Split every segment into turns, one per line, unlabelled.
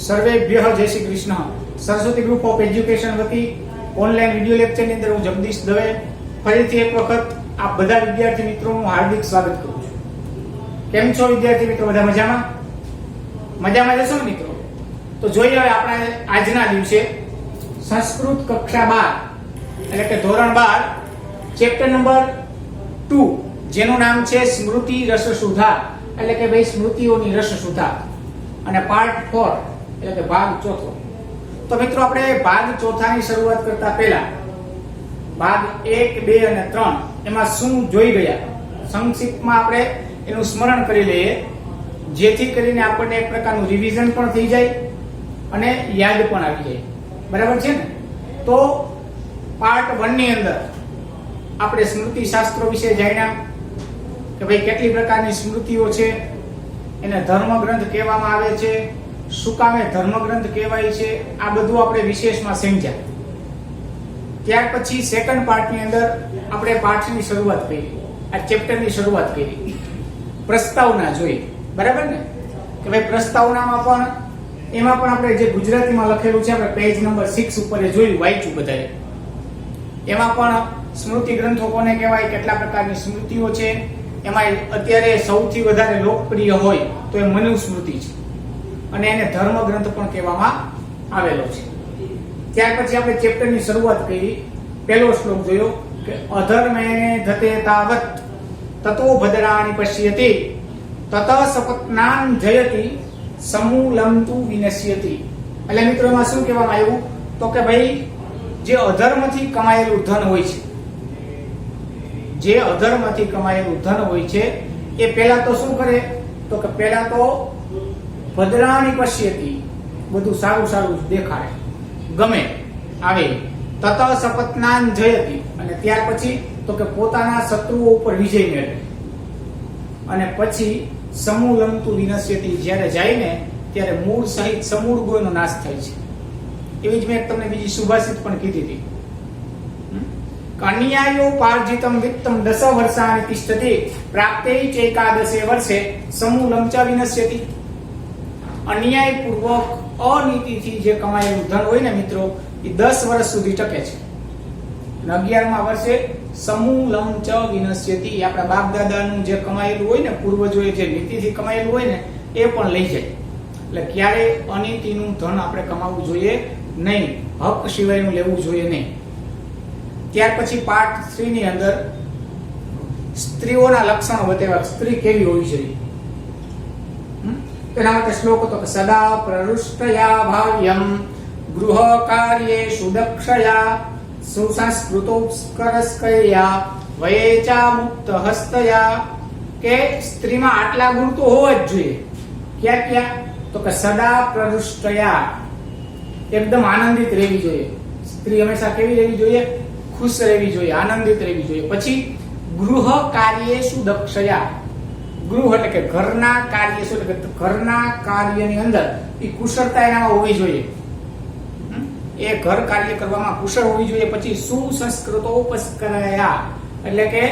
સર્વેભ્યઃ જય Shri Krishna. Saraswati group of education વતી online video લેક્ચરની અંદર હું જગદીશ દવે ફરીથી એક વખત આપ બધા વિદ્યાર્થી મિત્રોનું હાર્દિક સ્વાગત કરું છું. કેમ છો વિદ્યાર્થી મિત્રો? બધા મજામાં? મજામાં જશો ને મિત્રો? તો જોઈએ હવે આપણે આજના દિવસે સંસ્કૃત કક્ષા 12 એટલે કે ધોરણ 12 ચેપ્ટર નંબર 2 જેનું નામ છે સ્મૃતિ રસસુધા એટલે કે ભાઈ સ્મૃતિઓની રસસુધા અને પાર્ટ 4 એટલે કે ભાગ ચોથો. તો મિત્રો આપણે ભાગ ચોથાની શરૂઆત કરતા પહેલા ભાગ 1, 2 અને 3 એમાં શું જોઈ ગયા સંક્ષિપ્તમાં આપણે એનું સ્મરણ કરી લઈએ, જેથી કરીને આપણને એક પ્રકારનું રિવિઝન પણ થઈ જાય અને યાદ પણ આવી જાય. બરાબર છે ને? તો પાર્ટ 1 ની અંદર આપણે સ્મૃતિ શાસ્ત્રો વિશે જાણ્યા કે ભાઈ કેટલી પ્રકારની સ્મૃતિઓ છે, એને ધર્મગ્રંથ કહેવામાં આવે છે, શું કામે ધર્મગ્રંથ કહેવાય છે, આ બધું આપણે વિશેષમાં સમજ્યા. ત્યાર પછી સેકન્ડ પાર્ટની અંદર આપણે પાઠની શરૂઆત કરી, આ ચેપ્ટરની શરૂઆત કરી, પ્રસ્તાવના જોઈ. બરાબર ને? કે ભાઈ પ્રસ્તાવનામાં પણ એમાં પણ આપણે જે ગુજરાતીમાં લખેલું છે આપણે પેજ નંબર 6 ઉપર જોયું, વાંચ્યું બધાએ. એમાં પણ સ્મૃતિ ગ્રંથો કોને કહેવાય, કેટલા પ્રકારની સ્મૃતિઓ છે, એમાં અત્યારે સૌથી વધારે લોકપ્રિય હોય તો એ મનુસ્મૃતિ છે અને એને ધર્મગ્રંથ પણ કહેવામાં આવેલો છે. ત્યાર પછી આપણે ચેપ્ટરની શરૂઆત કરી. પહેલો શ્લોક જોયો કે અધર્મેને ધતે તાવત તતો ભદ્રાણિ પશ્યતિ તત સપત્નાન જયતિ સમૂલમ તુ વિનશ્યતિ. એટલે મિત્રો એમાં શું કહેવામાં આવ્યું તો કે ભાઈ જે અધર્મથી કમાયેલું ધન હોય છે, જે અધર્મથી કમાયેલું ધન હોય છે એ પહેલા તો શું કરે તો કે પહેલા તો ભદ્રાણી પશ્યતિ, બધું સારું સારું દેખાય, ગમે આવે, તત સપત્નાન જયતિ અને ત્યાર પછી તો કે પોતાના શત્રુઓ ઉપર વિજય મેળવે અને પછી સમૂલંતુ વિનશ્યતિ, જ્યારે જાય ને ત્યારે મૂળ સહિત સમૂળ ગોયનો નાશ થાય છે. એવી જ મેં તમને બીજી સુભાષિત પણ કીધી હતી. કન્યાયો પાર્જિતમ વિત્તમ 10 વર્ષાની તિષ્ઠતિ પ્રાપ્તે ચૈકાદશે વર્ષે સમૂલમ ચ વિનશ્યતિ. અન્યાયપૂર્વક અનીતિથી જે કમાયેલું ધન હોય ને મિત્રો એ 10 વર્ષ સુધી ટકે છે અને 11મા વર્ષે સમૂલમ ચ વિનશ્યતિ. આપણા બાપ દાદાનું જે કમાયેલું હોય ને, પૂર્વજોએ જે નીતિથી કમાયેલું હોય ને એ પણ લઈ જાય. એટલે ક્યારે અનીતિનું ધન આપણે કમાવવું જોઈએ નહીં, હક સિવાયનું લેવું જોઈએ નહીં. ત્યાર પછી પાર્ટ 3 ની અંદર સ્ત્રીઓના લક્ષણો બતાવ્યા, સ્ત્રી કેવી હોવી જોઈએ. એના માટે શ્લોક હતો કે સદા પ્રરુષ્ટયા ભાવ્યમ ગૃહ કાર્યેષુ દક્ષયા સુસંસ્કૃતોસ્કરસ્કયા વયેચા મુક્ત હસ્તયા. કે સ્ત્રીમાં આટલા ગુણ તો હોવા જ જોઈએ. ક્યાં ક્યાં તો કે સદા પ્રરુષ્ટયા, એકદમ આનંદિત રહેવી જોઈએ. સ્ત્રી હંમેશા કેવી રહેવી જોઈએ? ખુશ રહેવી જોઈએ, આનંદિત રહેવી જોઈએ. પછી ગૃહ કાર્યેષુ દક્ષયા, ગૃહ એટલે કે ઘરના કાર્યેષુ એટલે કે ઘરના કાર્યની અંદર એ કુશળતા એનામાં હોવી જોઈએ, એ ઘર કાર્ય કરવામાં કુશળ હોવી જોઈએ. પછી સુસંસ્કૃતોપસ્કરયા એટલે કે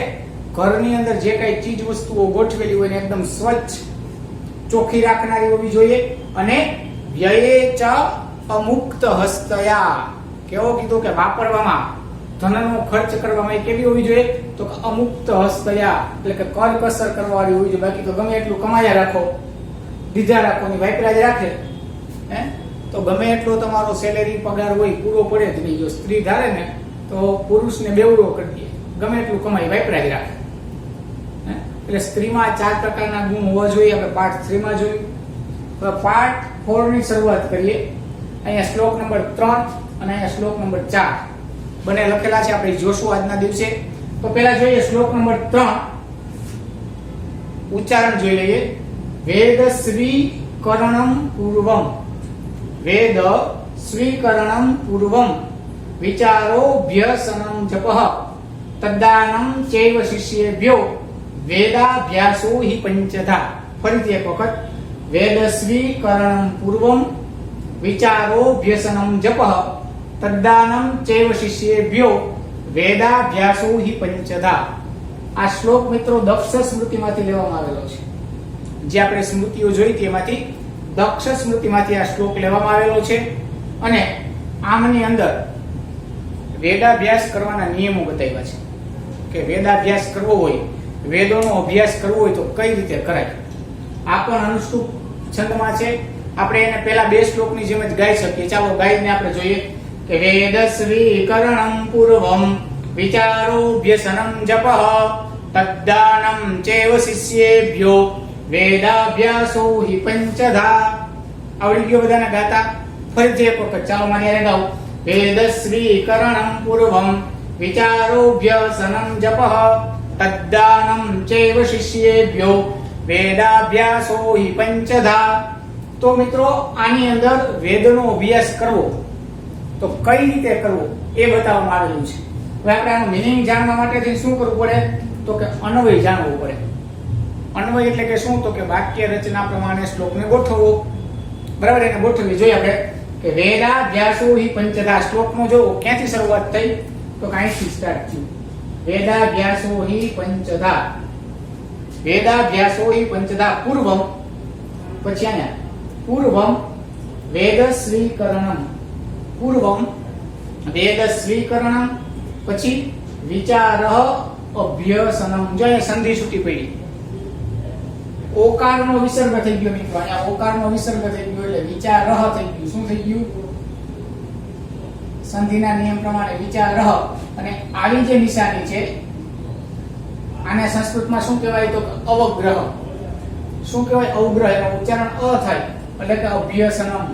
ઘરની અંદર જે કઈ ચીજ વસ્તુઓ ગોઠવેલી હોય ને એકદમ સ્વચ્છ ચોખ્ખી રાખનારી હોવી જોઈએ. અને વ્યયે ચ અમુક્ત હસ્તયા, કેવો કીધું કે વાપરવામાં, ધનનો ખર્ચ કરવામાં એ કેવી હોવી જોઈએ તો કે અમુક્ત હસ્તયા એટલે કે કરકસર કરવાવાળી હોવી જોઈએ. બાકી તો ગમે એટલું કમાયા રાખો, દીધા રાખો ની વાપરા જ રાખે તો ગમે એટલો તમારો સેલેરી પગાર હોય પૂરો પડે જ નહીં. જો સ્ત્રી ધારે ને તો પુરુષને બેવડો કરી દે, ગમે એટલું કમાઈ વાપરા જ રાખે. એટલે સ્ત્રીમાં 4 પ્રકારના ગુણ હોવા જોઈએ. આપણે પાર્ટ 3 માં જોયું. તો પાર્ટ 4 ની શરૂઆત કરીએ. અહીંયા શ્લોક નંબર 3 અને અહીંયા શ્લોક નંબર 4 બંને લખેલા છે, આપણે જોશું આજના દિવસે. તો પહેલા જોઈએ શ્લોક નંબર 3, ઉચ્ચારણ જોઈ લઈએ. વેદ સ્વીકરણમ પૂર્વમ, વેદ સ્વીકરણમ પૂર્વમ વિચારોભ્યસનમ જપઃ તદ્દાનમ ચૈવ શિષ્યેભ્યો વેદાભ્યાસો હિ પંચધા. ફરીથી એક વખત. વેદ સ્વીકરણમ પૂર્વમ વિચારોભ્યસનમ જપઃ તદ્દાનમ ચૈવ શિષ્યેભ્યો વેદાભ્યાસો હિ પંચધા. આ શ્લોક મિત્રો દક્ષ સ્મૃતિમાંથી લેવામાં આવેલો છે. જે આપણે સ્મૃતિઓ જોઈ હતી એમાંથી દક્ષ સ્મૃતિમાંથી આ શ્લોક લેવામાં આવેલો છે અને આમની અંદર વેદાભ્યાસ કરવાના નિયમો બતાવ્યા છે કે વેદાભ્યાસ કરવો હોય, વેદોનો અભ્યાસ કરવો હોય તો કઈ રીતે કરાય. આ પણ અનુષ્ટુપ છંદમાં છે. આપણે એને પહેલા બે શ્લોકની જેમ જ ગાઈ શકીએ. ચાલો ગાઈને આપણે જોઈએ કે વેદસ્વીકરણમ પૂર્વમ વિચારોભ્યસનમ જપઃ તદ્દાનમ ચૈવ શિષ્યેભ્યો વેદાભ્યાસો હિ પંચધા. આવડી ગયો બધાને ગાતા? ફરીથી એક વખત ચાલો મારી ગાઓ. વેદસ્વીકરણમ પૂર્વમ વિચારોભ્યસનમ જપઃ તદ્દાનમ ચૈવ શિષ્યેભ્યો વેદાભ્યાસો હિ પંચધા. તો મિત્રો આની અંદર વેદનો અભ્યાસ કરવો તો કઈ રીતે કરવો એ બતાવવામાં આવેલું છે. હવે આપણે આનું મિનિંગ જાણવા માટે શું કરવું પડે? તો કે અન્વય જાણવું પડે. અન્વય એટલે કે શું? તો કે વાક્ય રચના પ્રમાણે શ્લોકને ગોઠવવો. બરાબર, એને ગોઠવવી જોઈએ આપણે કે વેદાભ્યાસો હિ પંચધા. શ્લોકનો જો ક્યાંથી શરૂઆત થઈ? તો અહીંથી સ્ટાર્ટ થયું. વેદાભ્યાસો હિ પંચધા. વેદાભ્યાસો હિ પંચધા પૂર્વમ, પછી અહીંયા પૂર્વમ વેદસ્વીકરણમ. પૂર્વમ વેદસ્વીકરણમ, પછી વિચારઃ અભ્યસનમ. જો અહીંયા સંધિ છૂટી પડી. ઓકારનો વિસર્ગ થઈ ગયો મિત્રો. અહીંયા ઓકારનો વિસર્ગ થઈ ગયો એટલે વિચારઃ થઈ ગયું. શું થઈ ગયું? સંધિના નિયમ પ્રમાણે વિચારઃ. અને આવી જે નિશાની છે આને સંસ્કૃતમાં શું કહેવાય? તો અવગ્રહ. શું કહેવાય? અવગ્રહ. એનું ઉચ્ચારણ અ થાય એટલે કે અભ્યસનમ.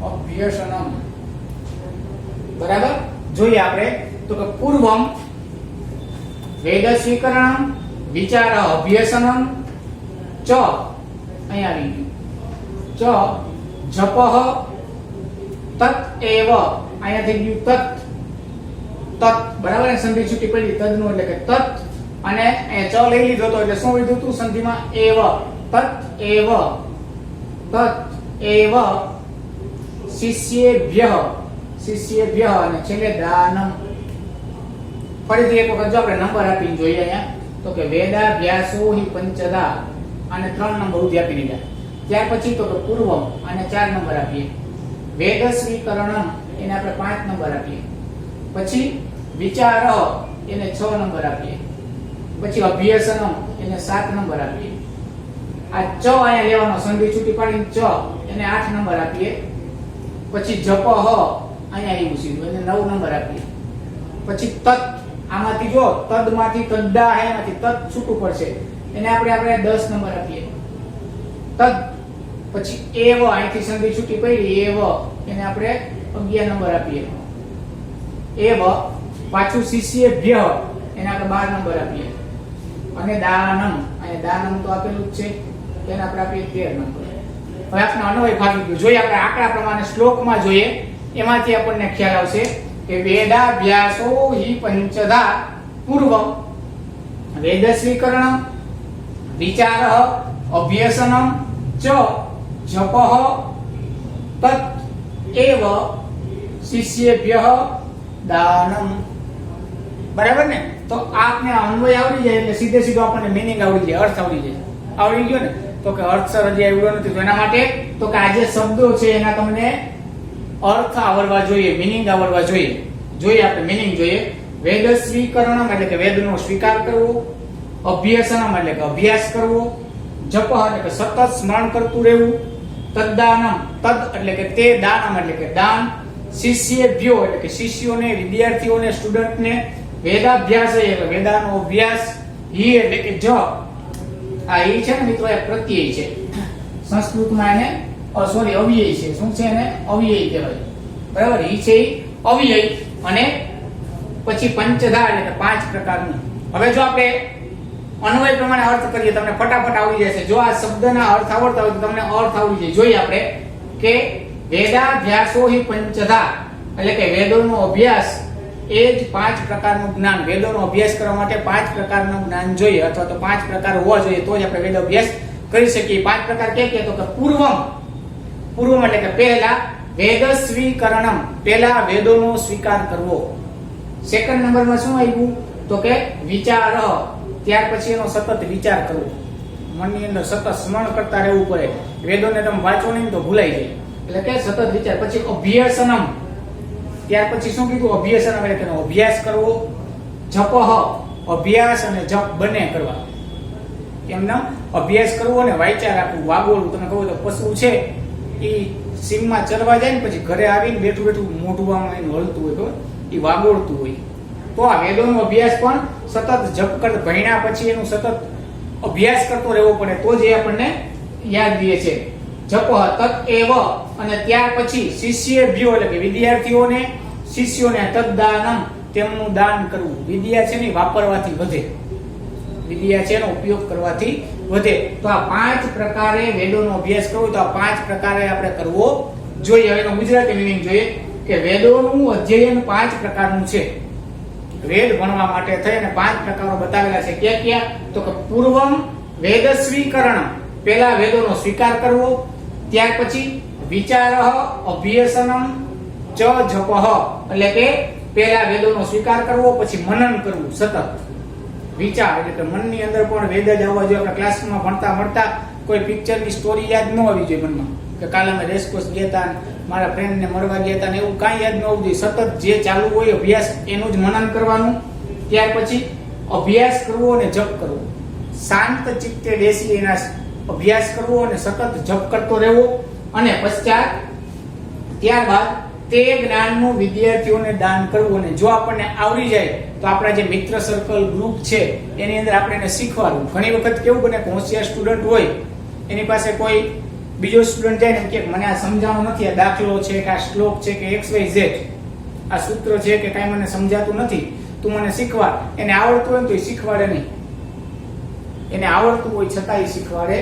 અભ્યસનમ. બરાબર, જોઈએ આપણે તો કે પૂર્વમ વેદસ્વીકરણમ વિચાર અભ્યસનમ ચ. અહીંયા આવી ગયું ચ જપઃ તત એવ. અહીંયા થઈ ગયું તત. તત બરાબર, સંધિ છૂટી પડી તદનું એટલે કે તત. અને એ ચ લઈ લીધો તો એટલે શું લીધું તું સંધિમાં? એવ. તત એવ. તત એવ શિષ્યેભ્યઃ. શિષ્યેભ્યઃ અને છેલ્લે દાનમ. ફરીથી એક વખત જો આપણે નંબર આપીને જોઈએ અહીંયા તો કે વેદાભ્યાસો હિ પંચધા. અને 3 નંબર ઉધી આપી દીધા. ત્યાર પછી તો કે પૂર્વમ અને 4 નંબર આપીએ. વેદસ્વીકરણમ એને આપણે 5 નંબર આપીએ. પછી વિચારઃ એને 6 નંબર આપીએ. પછી અભ્યસનમ એને 7 નંબર આપીએ. આ ચ અહીંયા લેવાનો, સંધિ છૂટી પાડીને ચ એને 8 નંબર આપીએ. પછી જપઃ અહીંયા આવ્યું સીધું એને 9 નંબર આપીએ. પછી તત, આમાંથી જો તદમાંથી તદ્દા એમાંથી તત છૂટું પડશે એને આપણે 10 નંબર આપીએ. તદ પછી એવ, અહીંથી સંધિ છૂટી પડી એવ એને આપણે 11 નંબર આપીએ. એવ પાછું શિષ્યેભ્ય એને આપણે 12 નંબર આપીએ. અને દાનમ, અહીંયા દાનમ તો આપેલું જ છે એને આપણે આપીએ 13 નંબર. હવે આપણે અન્વય ભાગી ગયું. જોઈએ આપણે આંકડા પ્રમાણે શ્લોકમાં જોઈએ એમાંથી આપણને ખ્યાલ આવશે કે વેદાભ્યાસો હિ પંચધા પૂર્વમ વેદસ્વીકરણમ વિચારઃ અભ્યસનમ ચ જપઃ તત એવ શિષ્યેભ્યઃ દાનમ. બરાબર ને? તો આપને અન્વય આવડી જાય એટલે સીધે સીધો આપણને મીનિંગ આવડી જાય, અર્થ આવડી જાય. આવડી ગયો ને? તો કે અર્થ સર હજી આવડ્યો નથી. તો એના માટે તો કે આ જે શબ્દો છે એના તમને અર્થ આવડવા જોઈએ, મીનિંગ આવડવા જોઈએ. જોઈએ આપણે મીનિંગ જોઈએ. વેદસ્વીકરણમ એટલે કે વેદનો સ્વીકાર કરવો. અભ્યસનમ એટલે કે અભ્યાસ કરવો. જપઃ એટલે કે સતત સ્મરણ કરતું રહેવું. તદ્દાનમ, તદ એટલે કે તે. દાનમ એટલે કે દાન. શિષ્યેભ્યો એટલે કે શિષ્યોને, વિદ્યાર્થીઓને, સ્ટુડન્ટને. વેદાભ્યાસ એટલે વેદાનો અભ્યાસ. હિ એટલે કે જ. આ હિ છે ને મિત્રો એ પ્રત્યય છે. સંસ્કૃતમાં એને સોરી અવ્યય છે. શું છે? એને અવ્યય કહેવાય. બરાબર, હિ છે અવ્યય. અને પછી પંચધા એટલે કે 5 પ્રકારનું. હવે જો આપણે અન્વય પ્રમાણે અર્થ કરીએ તમને ફટાફટ આવડી જશે. જો આ શબ્દના અર્થ આવડતા હોય તો તમને અર્થ આવડી જાય. જોઈએ આપણે કે વેદાભ્યાસો હિ પંચધા એટલે કે વેદોનો અભ્યાસ એ જ 5 પ્રકારનું જ્ઞાન. વેદોનો અભ્યાસ કરવા માટે 5 પ્રકારનું જ્ઞાન જોઈએ અથવા તો 5 પ્રકાર હોવા જોઈએ તો જ આપણે વેદ અભ્યાસ કરી શકીએ. 5 પ્રકાર કે તો કે પૂર્વમ. પૂર્વમ એટલે કે પહેલા. વેદસ્વીકરણમ પહેલા વેદોનો સ્વીકાર કરવો. સેકન્ડ નંબરમાં શું આવ્યું? તો કે વિચારઃ ત્યાર પછી એનો સતત વિચાર કરવો. મનની અંદર સતત સ્મરણ કરતા રહેવું પડે. વેદોને તમે વાંચો નહીં તો ભૂલાઈ જાય. એટલે કે સતત વિચાર. પછી અભ્યાસનમ, ત્યાર પછી શું કીધું? અભ્યાસનમ એટલે કે અભ્યાસ કરવો. જપઃ, અભ્યાસ અને જપ બંને કરવા. એમનો અભ્યાસ કરવો અને વાંચ્યા રાખવું. વાગોળવું, તમે કહો તો પશુ છે એ સીમમાં ચરવા જાય ને પછી ઘરે આવીને બેઠું બેઠું મોઢું એનું હલતું હોય, ખબર, એ વાગોળતું હોય. તો આ વેદોનો અભ્યાસ પણ સતત જપ કર, ભણ્યા પછી એનું સતત અભ્યાસ કરતો રહેવો પડે તો જ એ આપણને યાદ રહે છે. જપ તત એવ, અને ત્યાર પછી શિષ્યેભ્યો એટલે કે વિદ્યાર્થીઓને, શિષ્યોને તદ્દાનમ, તેમનું દાન કરવું. વિદ્યા છે ને વાપરવાથી વધે, વિદ્યા છે એનો ઉપયોગ કરવાથી વધે. તો આ 5 પ્રકારે વેદોનો અભ્યાસ કરવો, તો આ 5 પ્રકારે આપણે કરવો જોઈએ. હવે એનો ગુજરાતી મીનિંગ જોઈએ કે વેદોનું અધ્યયન 5 પ્રકારનું છે. વેદ ભણવા માટે થઈને 5 પ્રકારો બતાવેલા છે. ક્યાં ક્યાં? તો કે પૂર્વમ વેદ સ્વીકરણ, પહેલા વેદોનો સ્વીકાર કરવો. ત્યાર પછી વિચારઃ અભ્યાસનમ ચ જપઃ, એટલે કે પહેલા વેદોનો સ્વીકાર કરવો, પછી મનન કરવું સતત. વિચાર એટલે કે મનની અંદર પણ વેદ જ આવવા જોઈએ. આપણે ક્લાસમાં ભણતા ભણતા કોઈ પિક્ચરની સ્ટોરી યાદ ન આવવી જોઈએ મનમાં, કે કાલે અમે રેસકોર્સ ગયા હતા, મારા ફ્રેન્ડને મળવા ગયા હતા ને એવું કાંઈ યાદ ન આવવું જોઈએ. સતત જે ચાલુ હોય અભ્યાસ એનું જ મનન કરવાનું. ત્યાર પછી અભ્યાસ કરવો અને જપ કરવો. શાંત ચિત્તે બેસી એના અભ્યાસ કરવો અને સતત જપ કરતો રહેવો. અને પશ્ચાત ત્યારબાદ તે જ્ઞાનનું વિદ્યાર્થીઓને દાન કરવું. અને જો આપણને આવડી જાય તો આપણા જે મિત્ર સર્કલ ગ્રુપ છે એની અંદર આપણે એને શીખવાડવું. ઘણી વખત કેવું બને કે હોશિયાર સ્ટુડન્ટ હોય, એની પાસે કોઈ બીજો સ્ટુડન્ટ જાય ને કે મને આ સમજાણું નથી, આ દાખલો છે કે આ શ્લોક છે કે XYZ આ સૂત્ર છે કે કાંઈ મને સમજાતું નથી, તું મને શીખવાડ. એને આવડતું હોય તો એ શીખવાડે નહીં, એને આવડતું હોય છતાં એ શીખવાડે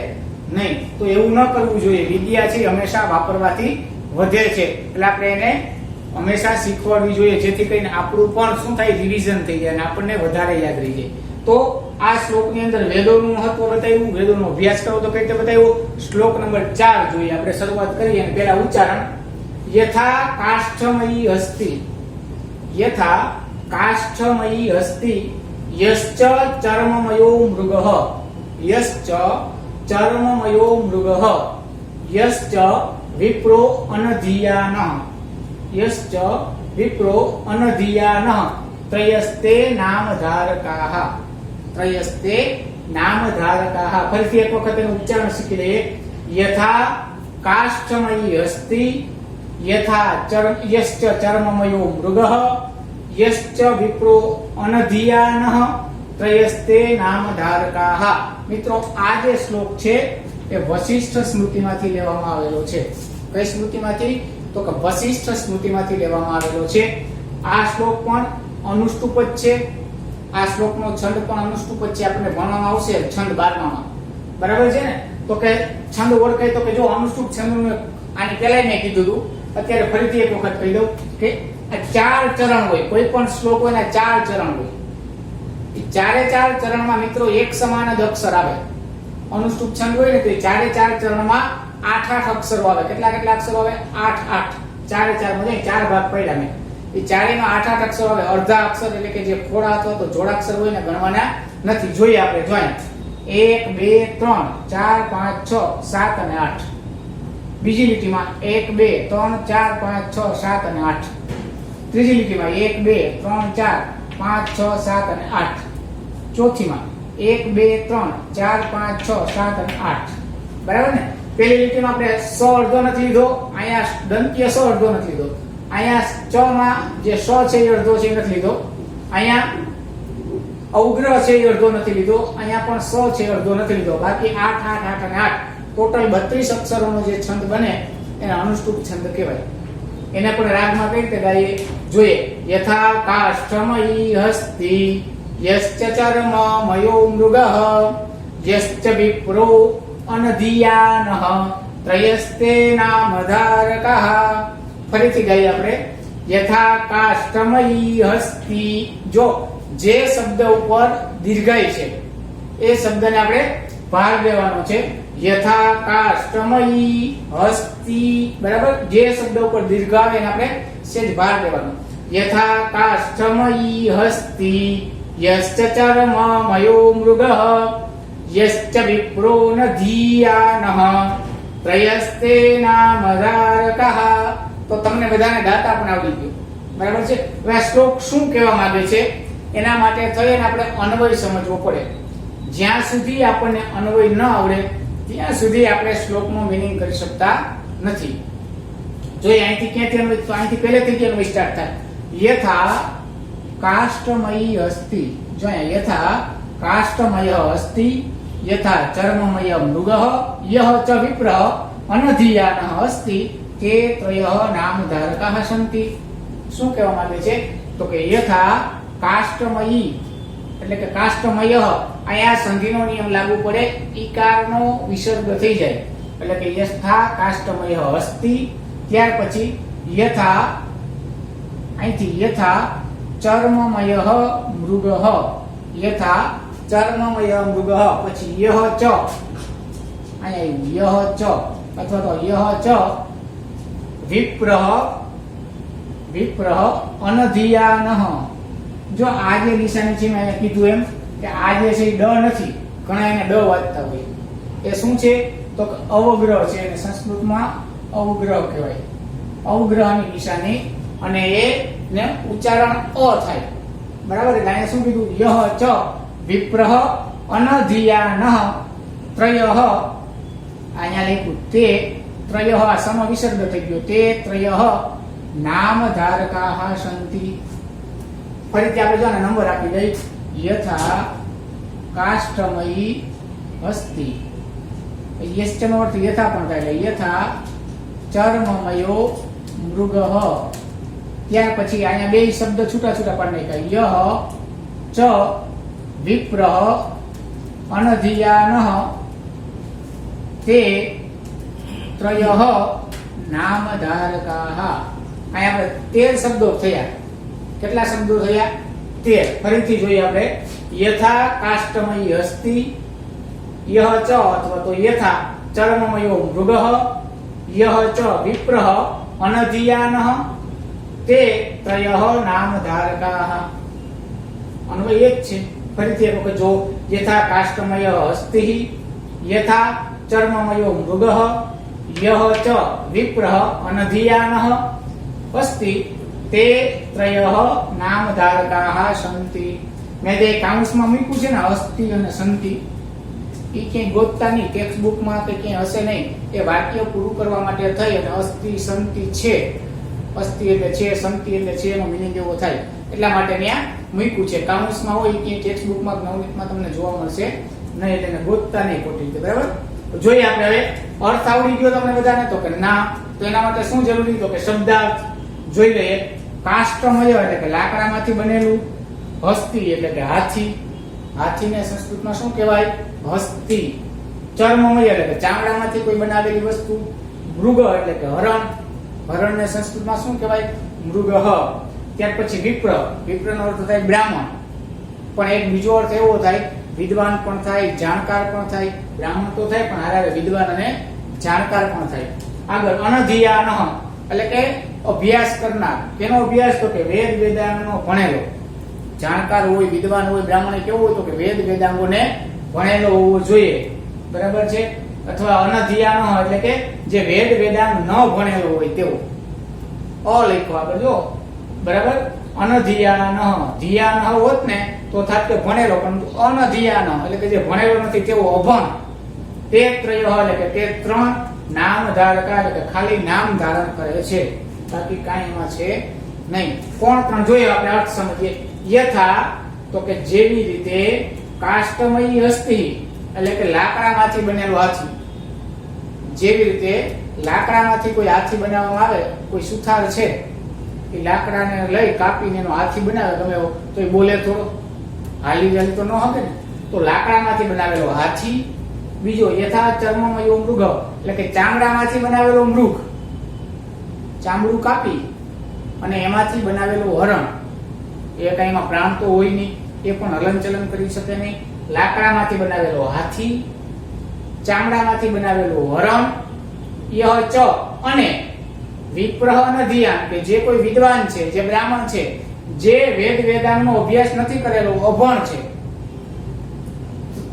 નહીં. તો એવું ન કરવું જોઈએ. વિદ્યા છે હંમેશા વાપરવાથી વધે છે, એટલે આપણે એને હંમેશા શીખવાડવી જોઈએ, જેથી કરીને આપણું પણ શું થાય, રિવિઝન થઈ જાય અને આપણને વધારે યાદ રહી જાય. તો આ શ્લોકની અંદર વેદોનું મહત્વ બતાવ્યું, વેદોનો અભ્યાસ કરવો તો કઈ રીતે બતાવ્યું. શ્લોક નંબર 4 જોઈએ આપણે. શરૂઆત કરીએ અને પહેલા ઉચ્ચારણ. યથા કાષ્ઠમયી હસ્તિ, યથા કાષ્ઠમયી હસ્તિ, યશ્ચ ચર્મમયો મૃગઃ, યશ્ચ ચર્મમયો મૃગઃ, યશ્ચ વિપ્રો અનધિયાનઃ, યશ્ચ વિપ્રો અનધિયાનઃ, ત્રયસ્તે નામધારકાઃ, ત્રયસ્તે નામધારકાઃ. ફરીથી એક વખત એનું ઉચ્ચારણ શીખી લઈએ. યથા કાષ્ઠમયી હસ્તિ, યથા યશ્ચ ચર્મમયો મૃગઃ, યશ્ચ વિપ્રો અનધિયાનઃ, ત્રયસ્તે નામધારકાઃ. મિત્રો આ જે શ્લોક છે એ વશિષ્ઠ સ્મૃતિમાંથી લેવામાં આવેલો છે. કઈ સ્મૃતિમાંથી? તો કે વશિષ્ઠ સ્મૃતિમાંથી લેવામાં આવેલો છે. આ શ્લોક પણ અનુષ્ટુપ જ છે. આ શ્લોકનો છંદ પણ અનુષ્ટુપ જ છે. આપણને ભણવામાં આવશે છંદ 12માં, બરાબર છે ને? તો કે છંદ ઓળખાય તો કે જો અનુષ્ટુપ છંદનું આની પહેલા મેં કીધું હતું, અત્યારે ફરીથી એક વખત કહી દઉં કે આ 4 ચરણ હોય. કોઈ પણ શ્લોક હોય ને 4 ચરણ હોય. એ 4 ચરણમાં મિત્રો એક સમાન જ અક્ષર આવે. અનુષ્ટુપ છંદ હોય ને તો એ 4 ચરણમાં 8 અક્ષરો આવે. કેટલા અક્ષરો આવે? 8. 4 માં 4 ભાગ પડ્યા મેં. એ ચારેયમાં 8 અક્ષરો આવે. અડધા અક્ષર એટલે કે જે ખોડા અથવા તો જોડાક્ષર હોય ને ગણવાના નથી. જોઈએ આપણે, જોઈએ 1 2 3 4 5 6 7 અને 8. બીજી લીટીમાં 1 2 3 4 5 6 7 અને 8. ત્રીજી લીટીમાં 1 2 3 4 5 6 7 અને 8. ચોથીમાં 1 2 3 4 5 6 7 અને 8. બરાબર ને? પહેલી લીટીમાં આપણે સ અડધો નથી લીધો, અહીંયા દંત્ય સ અડધો નથી લીધો, અહીંયા ચ માં જે સ છે એ અડધો છે એ નથી લીધો, અહીંયા અવગ્રહ છે એ અડધો નથી લીધો, અહીંયા પણ સ છે અડધો નથી લીધો. બાકી 8 8 8 અને 8 ટોટલ 32 અક્ષરોનો જે છંદ બને એને અનુષ્ટુપ છંદ કહેવાય. એને પણ રાગમાં કઈ રીતે ગાઈએ જોઈએ. યથા કાષ્ઠમયી હસ્તિ, યશ્ચ ચર્મમયો મૃગઃ, યશ્ચ વિપ્રો અનધિયાનઃ, ત્રયસ્તે નામધારકાઃ. ફરીથી ગાઈએ આપણે. યથા કાષ્ઠમયી હસ્તિ, જો જે શબ્દ ઉપર દીર્ઘાય છે એ શબ્દને આપણે ભાર દેવાનો છે. યથા કાષ્ઠમયી હસ્તિ, બરાબર? જે શબ્દ ઉપર દીર્ઘ આવે એને આપણે સેજ ભાર દેવાનો. યથા કાષ્ઠમયી હસ્તિ, યશ્ચ ચર્મમયો મૃગઃ, યશ્ચ વિપ્રો ન ધીયાનઃ ત્રયસ્તે નામધારકઃ. તો તમને બધાને ગાતા પણ આવડી ગયું, બરાબર છે. હવે આ શ્લોક શું કહેવા માંગે છે એના માટે થઈને આપણે અન્વય સમજવો પડે. જ્યાં સુધી આપણને અન્વય ન આવડે ત્યાં સુધી આપણે શ્લોકનો મીનિંગ કરી શકતા નથી. જોઈએ અહીંથી ક્યાંથી અન્વય, તો અહીંથી પહેલેથી જ અન્વય સ્ટાર્ટ થાય. યથા કાષ્ટમયી અસ્તિ, જો અહીંયા યથા કાષ્ટમય અસ્તિ યથા ચર્મમય મૃગઃ યહ ચ વિપ્રઃ અનધિયાનઃ અસ્તિ તે ત્રયઃ નામધારકાઃ સંતિ. શું કહેવા માંગે છે તો કે યથા કાષ્ટમયી એટલે કે કાષ્ટમય, અહીંયા સંધિનો નિયમ લાગુ પડે, ઈકારનો વિસર્ગ થઈ જાય એટલે કે યથા કાષ્ટમય અસ્તિ. ત્યાર પછી યથા, અહીંથી યથા ચર્મમય મૃગઃ, યથા ચર્મમય મૃગઃ, પછી યહ ચ, અહીંયા યહ ચ અથવા તો યહ ચ વિપ્રઃ અનધિયાનઃ. જો આ જે નિશાની છે મેં કીધું એમ કે આ જે છે ડ નથી, ઘણા એને ડ વાંચતા હોય. એ શું છે તો અવગ્રહ છે, અને સંસ્કૃતમાં અવગ્રહ કહેવાય, અવગ્રહની નિશાની, અને એ ને ઉચ્ચારણ અ થાય, બરાબર. એટલે અહીંયા શું કીધું યહ ચ વિપ્રઃ અનધિયાનઃ ત્રયઃ, અહીંયા લખ્યું તે ત્રયઃ, આ સમ વિસર્ગ થઈ ગયો, તે ત્રયઃ નામધારકાઃ સંતિ. ફરીથી આપણે જો નંબર આપી દઈ. યથા કાષ્ટમયી અસ્તિ, યશ્ચ નો અર્થ યથા પણ થાય, એટલે યથા ચર્મમયો મૃગઃ. ત્યાર પછી અહીંયા બે શબ્દ છૂટા છૂટા પાડી નાખ્યા. યહ ચ વિપ્રઃ અનધિયાનઃ તે ત્રયઃ નામધારકાઃ. અહીંયા આપણે 13 શબ્દો થયા. કેટલા શબ્દો થયા? 13. ફરીથી જોઈએ આપણે. યથા કાષ્ટમયી અસ્તિ, યહ ચ અથવા તો યથા ચર્મમયો મૃગઃ, યહ ચ વિપ્રઃ અનધિયાનઃ તે ત્રયઃ નામધારકાઃ. અન્વય એક છે. ફરીથી એક વખત જો. યથા કાષ્ટમય અસ્તિ, યથા ચર્મમયો મૃગઃ, યહ ચ વિપ્રઃ અનધિયાનઃ અસ્તિ તે ત્રયઃ નામધારકાઃ સંતિ. મેં જે કાઉન્સમાં મૂક્યું છે ને અસ્તિ અને સંતિ, એ ક્યાંય ગોતતા નહીં, ટેક્સ્ટ બુકમાં કે ક્યાંય હશે નહીં. એ વાક્ય પૂરું કરવા માટે થઈ અને અસ્તિ સંતિ છે, અસ્તિ એટલે છે, સંતિ એટલે છે, એનો મિનિંગ એવો થાય એટલા માટે ત્યાં મૂક્યું છે. કાઉન્સમાં હોય ક્યાંય ટેક્સ્ટ બુકમાં નવનીતમાં તમને જોવા મળશે નહીં, એટલે એને ગોતતા નહીં ખોટી રીતે, બરાબર. જોઈએ આપણે હવે અર્થ આવડી ગયો તમને બધાને તો કે ના. તો એના માટે શું જરૂરી તો કે શબ્દાર્થ જોઈ લઈએ. કાષ્ટમય એટલે કે લાકડામાંથી બનેલું, હસ્તી એટલે કે હાથી, હાથીને સંસ્કૃતમાં શું કહેવાય? હસ્તી. ચર્મમય એટલે કે ચામડામાંથી કોઈ બનાવેલી વસ્તુ, મૃગ એટલે કે હરણ, હરણને સંસ્કૃતમાં શું કહેવાય? મૃગઃ. ત્યાર પછી વિપ્ર, વિપ્રનો અર્થ થાય બ્રાહ્મણ, પણ એક બીજો અર્થ એવો થાય વિદ્વાન પણ થાય, જાણકાર પણ થાય. બ્રાહ્મણ તો થાય પણ હારે વિદ્વાન અને જાણકાર પણ થાય. આગળ અનધિયાનઃ એટલે કે અભ્યાસ કરનાર. કેનો અભ્યાસ? તો કે વેદ વેદાંગનો ભણેલો. જાણકાર હોય, વિદ્વાન હોય, બ્રાહ્મણ કેવો હોય તો કે વેદ વેદાંગોને ભણેલો હોવો જોઈએ, બરાબર છે. અથવા અનધિયાનઃ એટલે કે જે વેદ વેદાંગ ન ભણેલો હોય તેવો. અ લખો આગળ જો, બરાબર. અનધિયાનઃ, ધીયાનઃ હોત ને તો થાત કે ભણેલો, પરંતુ અનધિયાનઃ એટલે કે જે ભણેલો નથી તેવો અભણ. તે ત્રયઃ એટલે કે તે ત્રણ નામધારકા એટલે કે ખાલી નામ ધારણ કરે છે, બાકી કાંઈ એમાં છે નહીં. કોણ ત્રણ જોઈએ આપણે અર્થ સમજીએ. યથા તો કે જેવી રીતે, કાષ્ટમયી અસ્તિ એટલે કે લાકડામાંથી બનેલો હાથી. જેવી રીતે લાકડામાંથી કોઈ હાથી બનાવવામાં આવે, કોઈ સુથાર છે એ લાકડાને લઈ કાપીને એનો હાથી બનાવે ગમે એવો, તો એ બોલે થોડો, હાલી ચાલી તો ન હકે ને. તો લાકડામાંથી બનાવેલો હાથી. બીજો યથા ચર્મમયો મૃગ એટલે કે ચામડામાંથી બનાવેલો મૃગ, ચામડું કાપી અને એમાંથી બનાવેલું હરણ. એ કઈમાં પ્રાણ તો હોય નહીં, એ પણ હલનચલન કરી શકે નહીં. લાકડામાંથી બનાવેલો હાથી, ચામડામાંથી બનાવેલું હરણ, યહ ચ અને વિપ્રઃ અનધિયાન કે જે કોઈ વિદ્વાન છે, જે બ્રાહ્મણ છે, જે વેદ વેદાંગનો અભ્યાસ નથી કરેલો, અભણ છે,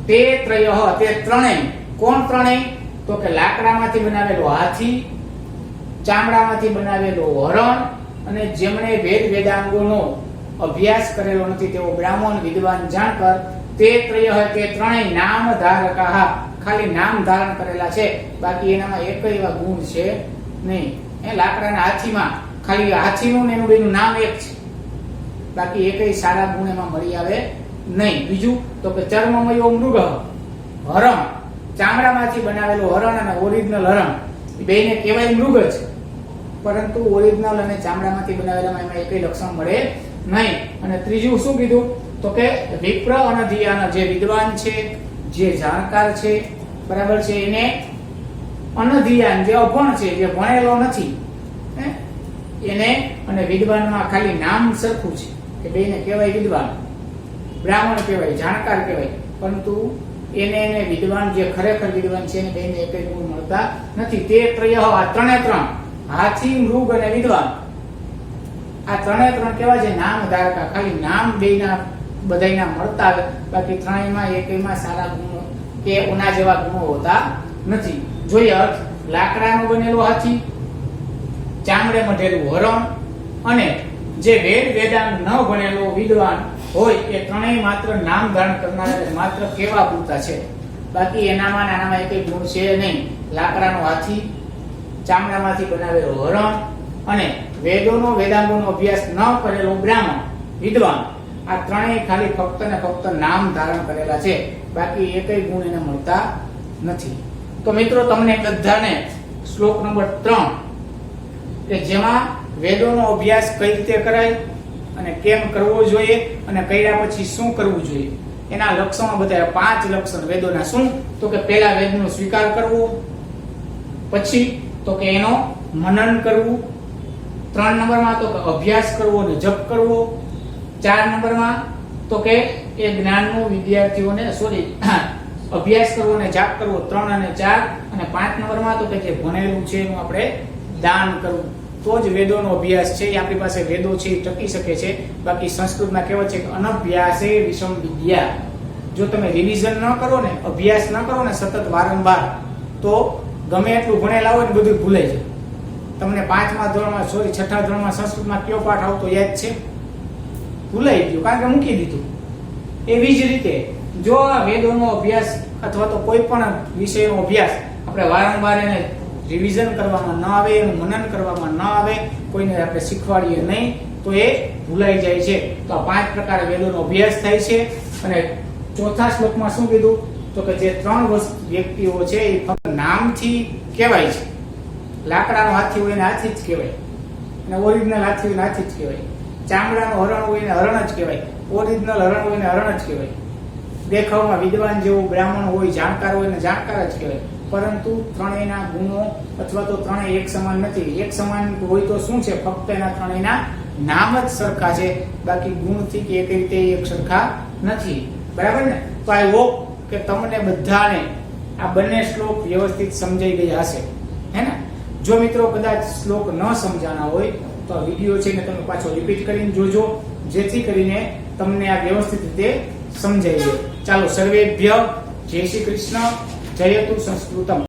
તે ત્રયઃ, તે ત્રણેય. કોણ ત્રણેય? તો કે લાકડામાંથી બનાવેલો હાથી, ચામડામાંથી બનાવેલો હરણ, અને જેમણે વેદ વેદાંગોનો અભ્યાસ કરેલો નથી તેવો બ્રાહ્મણ, વિદ્વાન, જાણકાર. તે ત્રયઃ, તે ત્રણેય નામ ધારકાઃ, ખાલી નામ ધારણ કરેલા છે, બાકી એનામાં એક એવા ગુણ છે નહીં. એ લાકડાના હાથીમાં ખાલી હાથીનું ને એનું બેનું નામ એક છે, બાકી એકય સારા ગુણ એમાં મળી આવે નહીં. બીજું તો કે ચર્મમયો મૃગ, હરણ, ચામડામાંથી બનાવેલો હરણ અને ઓરિજિનલ હરણ, બેને કહેવાય મૃગ છે, પરંતુ ઓરિજિનલ અને ચામડામાંથી બનાવેલામાં એમાં એકય લક્ષણ મળે નહીં. અને ત્રીજું શું કીધું? તો કે વિપ્ર અનધિયાન, જે વિદ્વાન છે, જે જાણકાર છે, બરાબર છે, એને અનધિયાન, જે અભણ છે, જે ભણેલો નથી, એને અને વિદ્વાનમાં ખાલી નામ સરખું છે કે બેને કહેવાય વિદ્વાન, બ્રાહ્મણ કહેવાય, જાણકાર કહેવાય, પરંતુ એને વિદ્વાન, જે ખરેખર વિદ્વાન છે, એને બેને એકય ગુણ મળતા નથી. તે ત્રયઃ, આ ત્રણે ત્રણ, હાથી, મૃગ અને વિદ્વાન, આ ત્રણે ત્રણ કેવા છે? નામ ધારકા, ખાલી નામ બેના બધાયના મળતા આવે, બાકી ત્રણેયમાં એકયમાં સારા ગુણો કે ઓના જેવા ગુણો હોતા નથી. જોઈએ અર્થ: લાકડાનો બનેલો હાથી, ચામડે મઢેલું હરણ, અને જે વેદ વેદાંગ ન ભણેલો વિદ્વાન હોય એ ત્રણેય માત્ર નામ ધારણ કરનારા, માત્ર કેવા પૂરતા છે, બાકી એનામાં નાનામાં એકય ગુણ છે નહીં. લાકડાનો હાથી, ચામડામાંથી બનાવેલો હરણ, અને વેદોનો વેદાંગોનો અભ્યાસ ન કરેલો બ્રાહ્મણ, વિદ્વાન, આ ત્રણેય ખાલી ફક્ત ને ફક્ત નામ ધારણ કરેલા છે, બાકી એકય ગુણ એને મળતા નથી. તો મિત્રો, તમને બધાને શ્લોક નંબર 3 કે જેમાં વેદોનો અભ્યાસ કઈ રીતે કરાય અને કેમ કરવો જોઈએ અને કર્યા પછી શું કરવું જોઈએ એના લક્ષણો બતાવ્યા. 5 લક્ષણ વેદોના. શું? તો કે પહેલા વેદનો સ્વીકાર કરવો, પછી તો કે એનો મનન કરવું, 3 નંબરમાં તો કે અભ્યાસ કરવો અને જપ કરવો, 4 નંબરમાં તો કે એ જ્ઞાનનો વિદ્યાર્થીઓને અભ્યાસ કરવો અને જાપ કરવો, 3 અને 4, અને 5 નંબરમાં તો કે જે ભણેલું છે એનું આપણે દાન કરવું. તો જ વેદોનો અભ્યાસ છે એ આપણી પાસે વેદો છે એ ટકી શકે છે. બાકી સંસ્કૃતમાં કહેવત છે કે અનભ્યાસે વિષમ વિદ્યા. જો તમે રિવિઝન ન કરો ને, અભ્યાસ ન કરો ને સતત વારંવાર, તો ગમે એટલું ભણેલા હોય ને બધું ભૂલાઈ જાય. તમને 5મા ધોરણમાં, 6ઠા ધોરણમાં સંસ્કૃતમાં કયો પાઠ આવતો યાદ છે? ભૂલાઈ ગયું, કારણ કે મૂકી દીધું. એવી જ રીતે જો આ વેદોનો અભ્યાસ અથવા તો કોઈ પણ વિષયનો અભ્યાસ આપણે વારંવાર એને રિવિઝન કરવામાં ન આવે, એનું મનન કરવામાં ન આવે, કોઈને આપણે શીખવાડીએ નહીં, તો એ ભૂલાઈ જાય છે. તો આ 5 પ્રકારે વેદોનો અભ્યાસ થાય છે. અને ચોથા શ્લોકમાં શું કીધું? તો કે જે 3 વ્યક્તિઓ છે એ ફક્ત નામથી કહેવાય છે. લાકડાનો હાથી હોય એને હાથી જ કહેવાય, અને ઓરિજિનલ હાથી હોય હાથી જ કહેવાય. ચામડાનો હરણ હોય એને હરણ જ કહેવાય, ઓરિજિનલ હરણ હોય એને હરણ જ કહેવાય. દેખાવમાં વિદ્વાન જેવો બ્રાહ્મણ હોય, જાણકાર હોય એને જાણકાર જ કહેવાય. પરંતુ ત્રણેયના ગુણો અથવા તો ત્રણેય એક સમાન નથી. એક સમાન હોય તો શું છે? ફક્ત એના ત્રણેયના નામ જ સરખા છે, બાકી ગુણથી કે એક રીતે એક સરખા નથી. બરાબર ને? તો આઈ હોપ કે તમને બધાને આ બંને શ્લોક વ્યવસ્થિત સમજાઈ ગયા હશે, હે ને? જો મિત્રો કદાચ શ્લોક ન સમજાણા હોય તો આ વિડીયો છે ને તમે પાછો રિપીટ કરીને જોજો, જેથી કરીને તમને આ વ્યવસ્થિત રીતે સમજાઈ જાય. ચાલો, સર્વેભ્ય જય શ્રી કૃષ્ણ. જયતુ સંસ્કૃતમ.